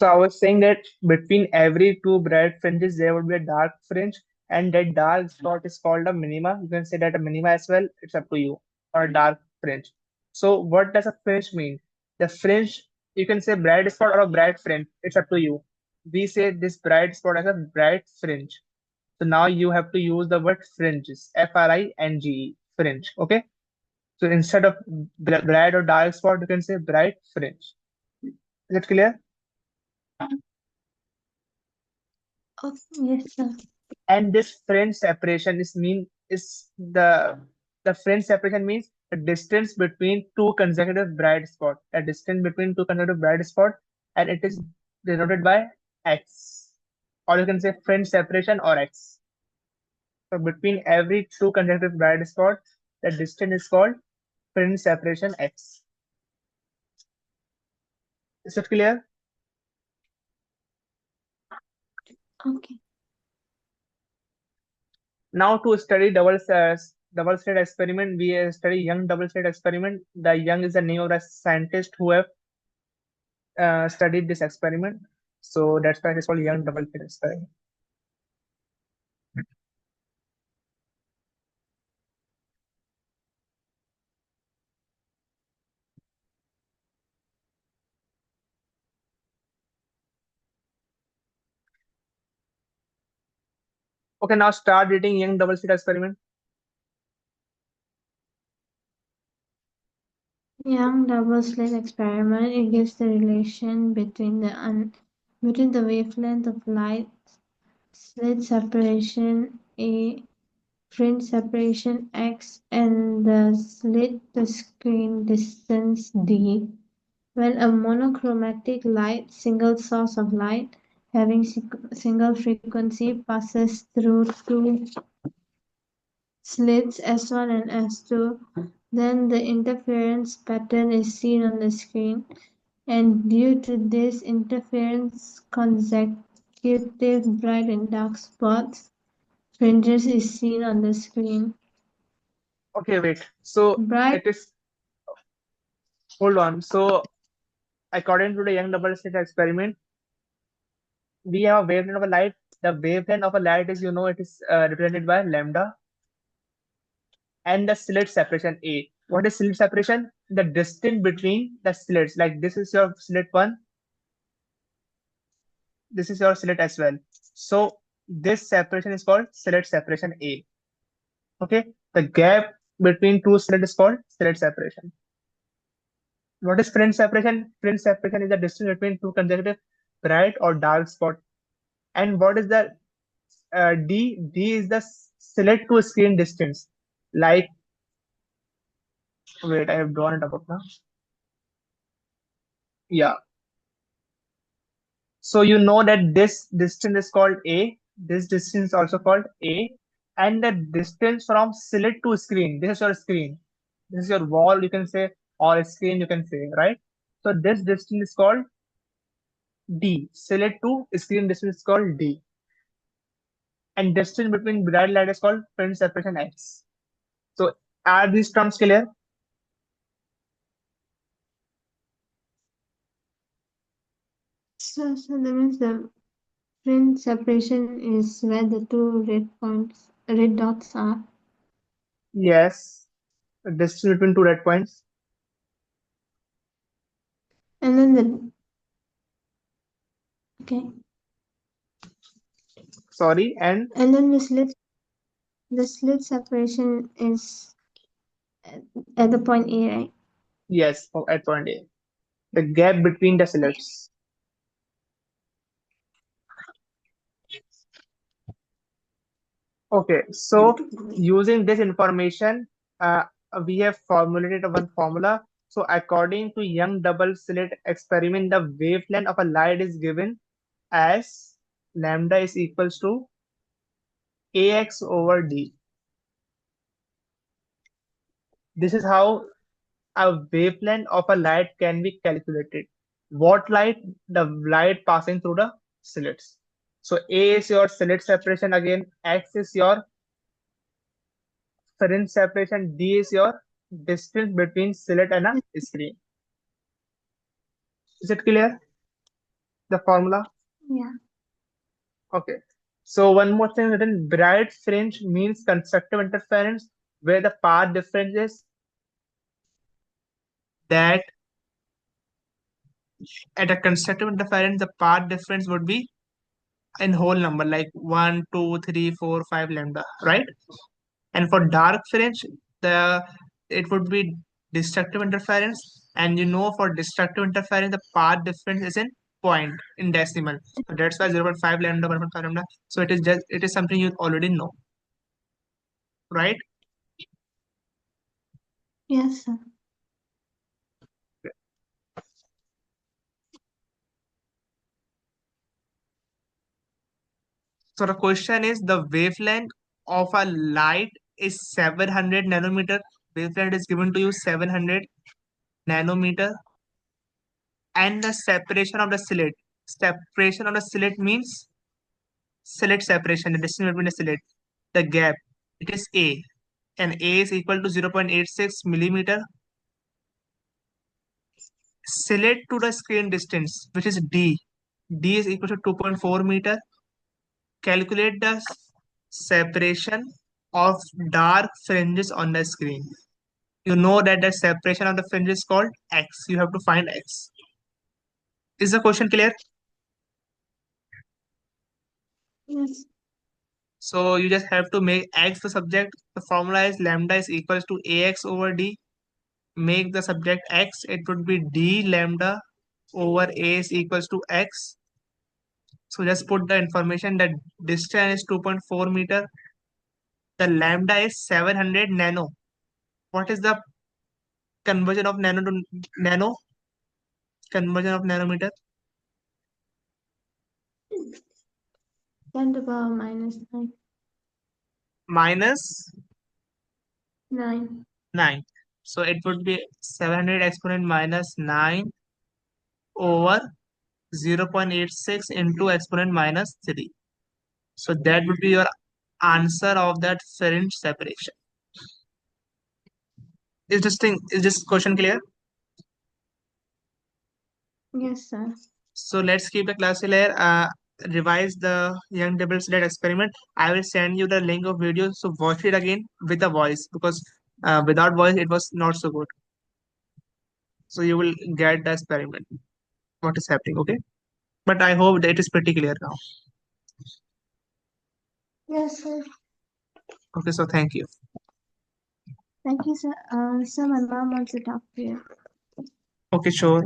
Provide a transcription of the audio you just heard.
So I was saying that between every two bright fringes there would be a dark fringe, and that dark spot is called a minima. You can say that a minima as well. It's up to you. Or a dark fringe. So what does a fringe mean? The fringe, you can say bright spot or a bright fringe. It's up to you. We say this bright spot as a bright fringe. So now you have to use the word fringes. Fringe. Fringe. Okay. So instead of bright or dark spot, you can say bright fringe. Is it clear? Oh, yes, sir. And this fringe separation is the fringe separation means the distance between two consecutive bright spots. The distance between two consecutive bright spots, and it is denoted by x, or you can say fringe separation or x. So between every two consecutive bright spots, the distance is called fringe separation x. Is it clear? Okay. Now to study double slit experiment, we study Young double slit experiment. The Young is the name of the scientist who have studied this experiment. So that's why it is called Young double slit experiment. Okay, now start reading Young double slit experiment. Young double slit experiment, it gives the relation between between the wavelength of light, slit separation A, fringe separation X, and the slit to screen distance D. When a monochromatic light, single source of light, having single frequency passes through two slits S1 and S2, then the interference pattern is seen on the screen, and due to this interference, consecutive bright and dark spots fringes is seen on the screen. Okay, wait. So Bright it is, hold on. So according to the Young double slit experiment, we have a wavelength of a light. The wavelength of a light is, it is represented by lambda, and the slit separation A. What is slit separation? The distance between the slits. Like this is your slit one, this is your slit as well. So this separation is called slit separation A. Okay, the gap between two slits is called slit separation. What is fringe separation? Fringe separation is the distance between two consecutive bright or dark spot. And what is the D? D is the slit to screen distance. Like, wait, I have drawn it above now. Yeah. So you know that this distance is called A. This distance is also called A. And the distance from slit to screen. This is your screen. This is your wall, you can say, or screen, you can say, right? So this distance is called D. Slit to screen distance is called D. And distance between bright light is called fringe separation X. So are these terms clear? so that means the fringe separation is where the two red dots are. Yes. Distance between two red points. And then the okay. Sorry. And And then the slit separation is at the point A, right? yes, at point A. The gap between the slits. Okay, so using this information, uh, we have formulated one formula. So according to Young double slit experiment, the wavelength of a light is given as lambda is equals to ax over d. This is how a wavelength of a light can be calculated. What light? The light passing through the slits. So A is your slit separation again, X is your fringe separation, D is your distance between slit and a screen. Is it clear? the formula? Yeah. Okay. So one more thing written, bright fringe means constructive interference where the path difference is that at a constructive interference the path difference would be in whole number like 1, 2, 3, 4, 5 lambda, right? And for dark fringe, the it would be destructive interference. And for destructive interference, the path difference is in point in decimal. So that's why 0.5 lambda, 1.5 lambda. So it is something you already know, right? Yes, sir. So the question is the wavelength of a light is 700 nanometer. Wavelength is given to you 700 nanometer, and the separation of the slit. Separation of the slit means slit separation, the distance between the slit, the gap. It is A, and A is equal to 0.86 millimeter. Slit to the screen distance, which is D. D is equal to 2.4 meter. Calculate the separation of dark fringes on the screen. You know that the separation of the fringe is called X. You have to find X. Is the question clear? Yes. So you just have to make X the subject. The formula is lambda is equals to AX over D. Make the subject X. It would be D lambda over A is equals to X. So just put the information that distance is 2.4 meter. The lambda is 700 nano. What is the conversion of nano to nano? Conversion of nanometer? 10 to the power minus 9. Minus 9. 9. So it would be 700 exponent minus 9 over 0.86 into exponent minus 3. So that would be your answer of that fringe separation. Is this question clear? Yes, sir. So let's keep the class here. Revise the young double slit experiment. I will send you the link of video. So watch it again with the voice because without voice it was not so good. So you will get the experiment. What is happening? Okay. But I hope that it is pretty clear now. Yes, sir. Okay. So thank you. Thank you, sir. Sir, my mom wants to talk to you. Okay. Sure.